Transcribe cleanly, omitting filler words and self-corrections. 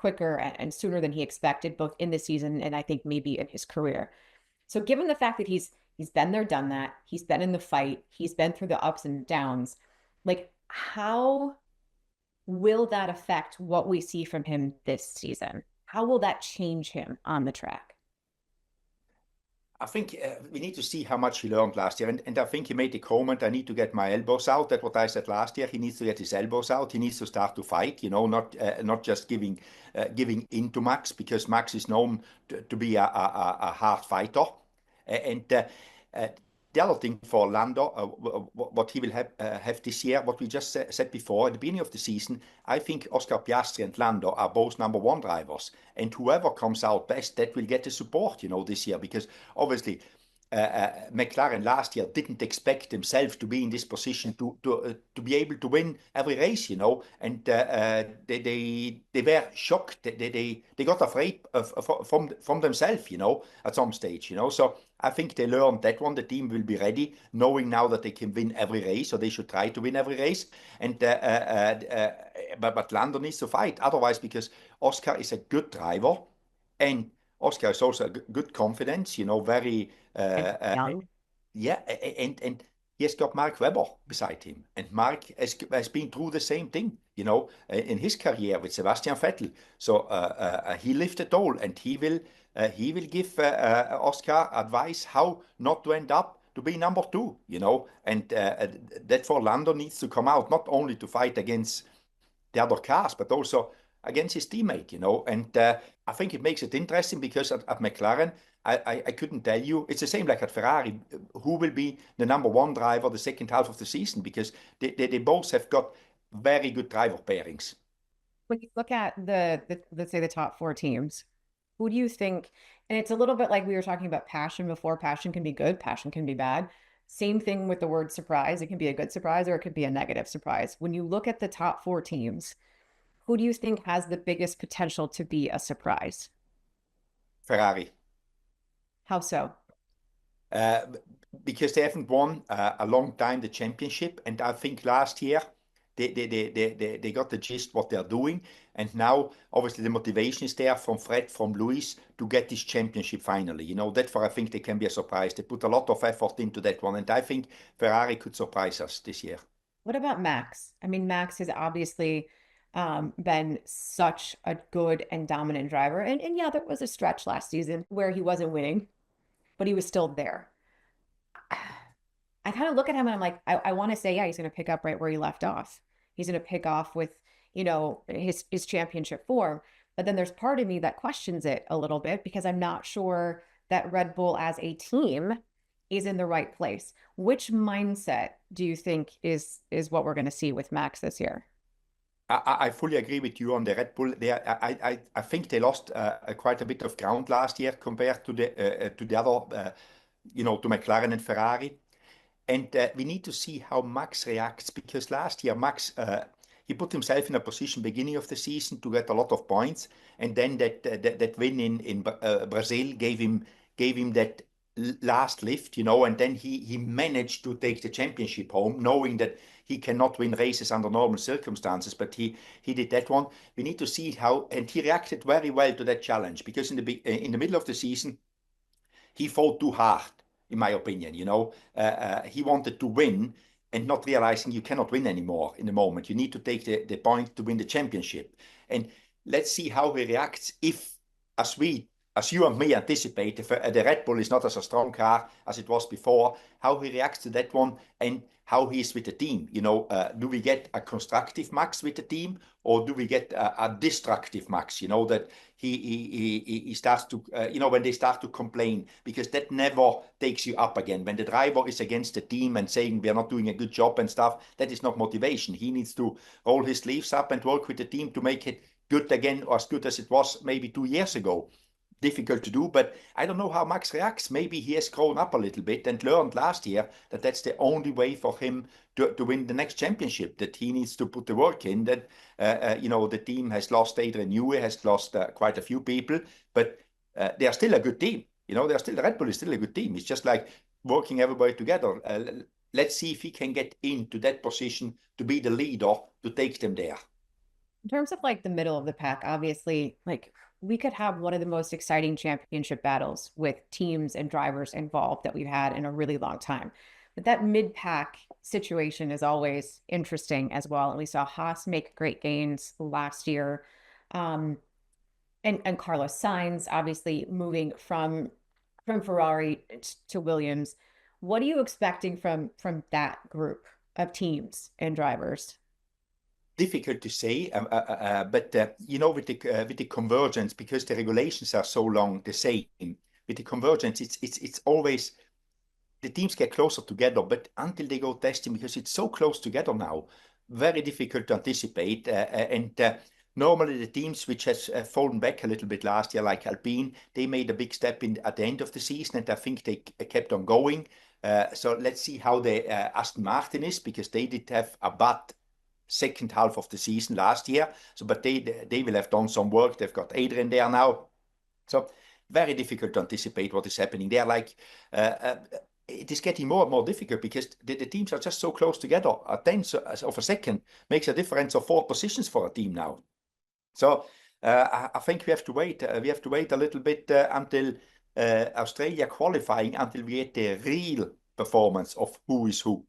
quicker and sooner than he expected, both in the season and I think maybe in his career. So given the fact that he's been there, done that, he's been in the fight, he's been through the ups and downs, like how will that affect what we see from him this season? How will that change him on the track? I think we need to see how much he learned last year. And I think he made the comment, I need to get my elbows out. That's what I said last year. He needs to get his elbows out. He needs to start to fight, not just giving in to Max, because Max is known to be a hard fighter. And uh, the other thing for Lando, what he will have this year, what we just said before, at the beginning of the season, I think Oscar Piastri and Lando are both number one drivers. And whoever comes out best, that will get the support, this year, because obviously McLaren last year didn't expect themselves to be in this position to be able to win every race, and they were shocked. They got afraid from themselves, at some stage, So I think they learned that one. The team will be ready, knowing now that they can win every race, so they should try to win every race. And but Lando needs to fight otherwise, because Oscar is a good driver, and Oscar is also a good confidence, very And uh, young. yeah, and he has got Mark Webber beside him, and Mark has been through the same thing, in his career with Sebastian Vettel. So he lived it all, and he will give Oscar advice how not to end up to be number two, and that for Lando needs to come out not only to fight against the other cars, but also against his teammate, And I think it makes it interesting because at McLaren, I couldn't tell you. It's the same like at Ferrari, who will be the number one driver the second half of the season, because they both have got very good driver pairings. When you look at the let's say the top four teams, who do you think? And it's a little bit like we were talking about passion before. Passion can be good, passion can be bad. Same thing with the word surprise. It can be a good surprise or it could be a negative surprise. When you look at the top four teams, who do you think has the biggest potential to be a surprise? Ferrari. How so? uh, because they haven't won a long time the championship. And I think last year they got the gist what they're doing. And now, obviously, the motivation is there from Fred, from Luis to get this championship finally. That's where I think they can be a surprise. They put a lot of effort into that one. And I think Ferrari could surprise us this year. What about Max? I mean, Max has obviously been such a good and dominant driver. And yeah, there was a stretch last season where he wasn't winning, but he was still there. I kind of look at him and I'm like, I want to say, yeah, he's going to pick up right where he left off. He's going to pick off with, his championship form. But then there's part of me that questions it a little bit because I'm not sure that Red Bull as a team is in the right place. Which mindset do you think is what we're going to see with Max this year? I fully agree with you on the Red Bull. I think they lost quite a bit of ground last year compared to the other, to McLaren and Ferrari. And we need to see how Max reacts, because last year Max he put himself in a position beginning of the season to get a lot of points, and then that win in Brazil gave him that last lift, and then he managed to take the championship home, knowing that he cannot win races under normal circumstances, but he did that one. We need to see how, and he reacted very well to that challenge, because in the middle of the season he fought too hard, in my opinion. He wanted to win and not realizing you cannot win anymore in the moment. You need to take the point to win the championship. And let's see how he reacts if, as you and me anticipate, if the Red Bull is not as a strong car as it was before, how he reacts to that one and how he is with the team. Do we get a constructive Max with the team, or do we get a destructive Max? That he starts to, when they start to complain, because that never takes you up again. When the driver is against the team and saying we're not doing a good job and stuff, that is not motivation. He needs to roll his sleeves up and work with the team to make it good again, or as good as it was maybe 2 years ago. Difficult to do, but I don't know how Max reacts. Maybe he has grown up a little bit and learned last year that that's the only way for him to win the next championship, that he needs to put the work in, that the team has lost Adrian Newey, has lost quite a few people, but they are still a good team. Red Bull is still a good team. It's just like working everybody together. Let's see if he can get into that position to be the leader to take them there. In terms of like the middle of the pack, obviously, like we could have one of the most exciting championship battles with teams and drivers involved that we've had in a really long time. But that mid-pack situation is always interesting as well. And we saw Haas make great gains last year. Um, and Carlos Sainz obviously moving from Ferrari to Williams. What are you expecting from that group of teams and drivers? Difficult to say, but with the convergence, because the regulations are so long the same, with the convergence, it's always the teams get closer together, but until they go testing, because it's so close together now, very difficult to anticipate. And normally the teams which has fallen back a little bit last year, like Alpine, they made a big step in at the end of the season, and I think they kept on going. So let's see how the Aston Martin is, because they did have a bad second half of the season last year. So, but they will have done some work. They've got Adrian there now. So very difficult to anticipate what is happening there. Like it is getting more and more difficult because the teams are just so close together. A tenth of a second makes a difference of 4 positions for a team now. So I think we have to wait. We have to wait a little bit until Australia qualifying, until we get the real performance of who is who.